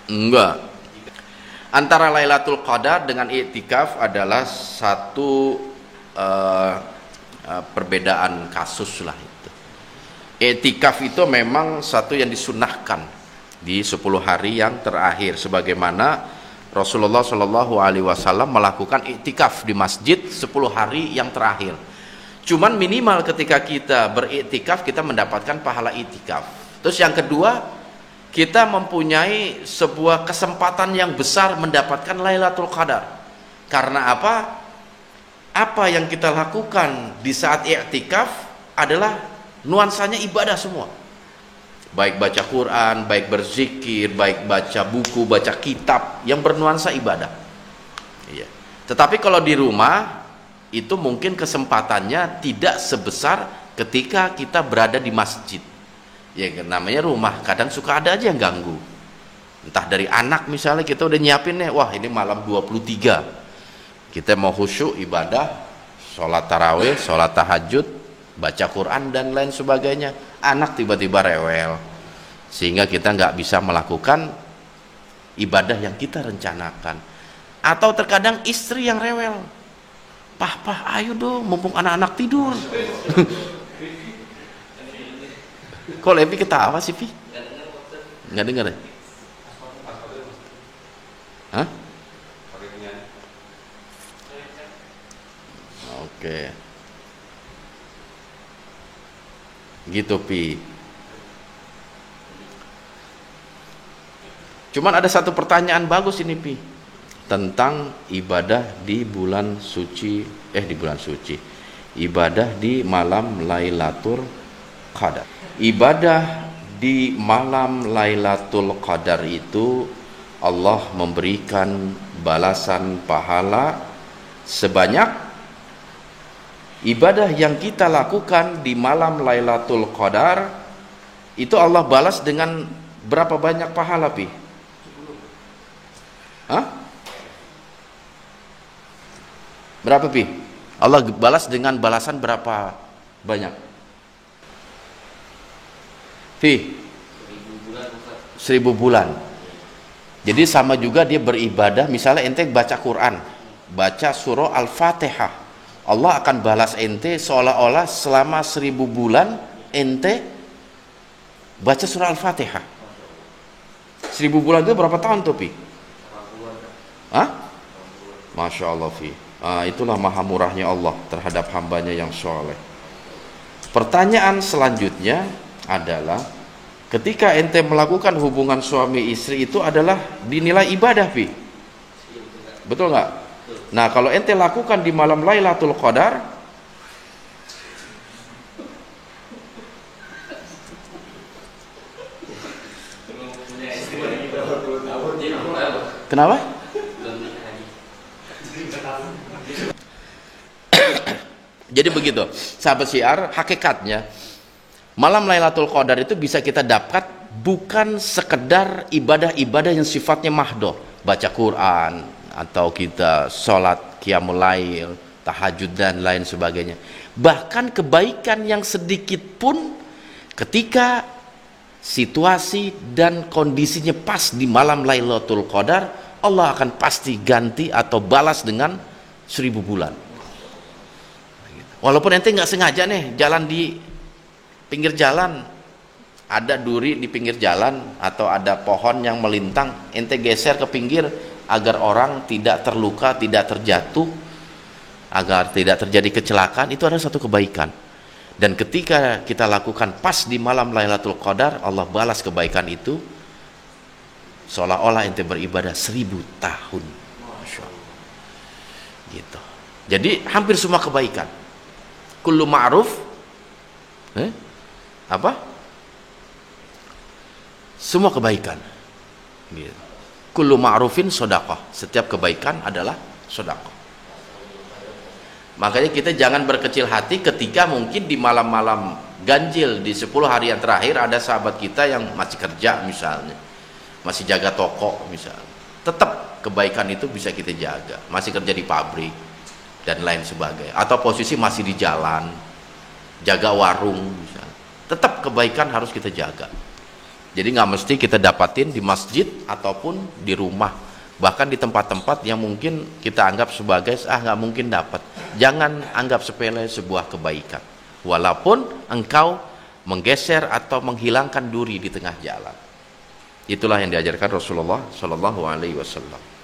Enggak. Antara Lailatul Qadar dengan i'tikaf adalah satu perbedaan kasus lah itu. I'tikaf itu memang satu yang disunahkan di 10 hari yang terakhir, sebagaimana Rasulullah Shallallahu Alaihi Wasallam melakukan i'tikaf di masjid 10 hari yang terakhir. Cuman minimal ketika kita beriktikaf kita mendapatkan pahala i'tikaf. Terus yang kedua, kita mempunyai sebuah kesempatan yang besar mendapatkan Lailatul Qadar. Karena apa? Apa yang kita lakukan di saat i'tikaf adalah nuansanya ibadah semua. Baik baca Quran, baik berzikir, baik baca buku, baca kitab yang bernuansa ibadah. Iya. Tetapi kalau di rumah itu mungkin kesempatannya tidak sebesar ketika kita berada di masjid. Ya namanya rumah, kadang suka ada aja yang ganggu. Entah dari anak misalnya, kita udah nyiapin nih, wah ini malam 23. Kita mau khusyuk ibadah, sholat tarawih, sholat tahajud, baca Quran dan lain sebagainya. Anak tiba-tiba rewel, sehingga kita nggak bisa melakukan ibadah yang kita rencanakan. Atau terkadang istri yang rewel, pah ayo dong, mumpung anak-anak tidur. Kok Levi ketawa sih, Pi? Nggak dengar ya? Hah? Oke. Gitu, Pi. Cuman ada satu pertanyaan bagus ini, Pi, tentang ibadah di bulan suci, ibadah di malam Lailatul Qadar. Ibadah di malam Lailatul Qadar itu Allah memberikan balasan pahala sebanyak ibadah yang kita lakukan di malam Lailatul Qadar itu Allah balas dengan berapa banyak pahala, Pi? Hah? Berapa, Pi? Allah balas dengan balasan berapa banyak? Pi? 1000 bulan. Jadi sama juga dia beribadah, misalnya ente baca Quran, baca surah Al-Fatihah, Allah akan balas ente seolah-olah selama 1000 bulan ente baca surah Al-Fatihah. 1000 bulan itu berapa tahun tuh, Pi? Hah? Masya Allah, Fi. Itulah maha murahnya Allah terhadap hambanya yang soleh. Pertanyaan selanjutnya adalah, ketika ente melakukan hubungan suami istri itu adalah dinilai ibadah, Pi. Betul nggak? Nah, kalau ente lakukan di malam Lailatul Qadar, kenapa? Jadi begitu, sahabat syiar, hakikatnya malam Lailatul Qadar itu bisa kita dapat bukan sekedar ibadah-ibadah yang sifatnya mahdoh, baca Quran atau kita sholat qiyamul lail, tahajud dan lain sebagainya. Bahkan kebaikan yang sedikit pun ketika situasi dan kondisinya pas di malam Lailatul Qadar, Allah akan pasti ganti atau balas dengan 1000 bulan. Walaupun ente nggak sengaja nih jalan di pinggir jalan, ada duri di pinggir jalan atau ada pohon yang melintang, ente geser ke pinggir agar orang tidak terluka, tidak terjatuh, agar tidak terjadi kecelakaan, itu adalah satu kebaikan. Dan ketika kita lakukan pas di malam Lailatul Qadar, Allah balas kebaikan itu seolah-olah ente beribadah 1000 tahun. Masya Allah. Gitu. Jadi hampir semua kebaikan, kullu ma'ruf apa? Semua kebaikan. Gitu. Kullu ma'rufin shadaqah. Setiap kebaikan adalah shadaqah. Makanya kita jangan berkecil hati ketika mungkin di malam-malam ganjil di 10 hari yang terakhir ada sahabat kita yang masih kerja misalnya, masih jaga toko misalnya. Tetap kebaikan itu bisa kita jaga. Masih kerja di pabrik dan lain sebagainya. Atau posisi masih di jalan, jaga warung misalnya. Tetap kebaikan harus kita jaga. Jadi nggak mesti kita dapatin di masjid ataupun di rumah, bahkan di tempat-tempat yang mungkin kita anggap sebagai nggak mungkin dapat. Jangan anggap sepele sebuah kebaikan, walaupun engkau menggeser atau menghilangkan duri di tengah jalan. Itulah yang diajarkan Rasulullah Shallallahu Alaihi Wasallam.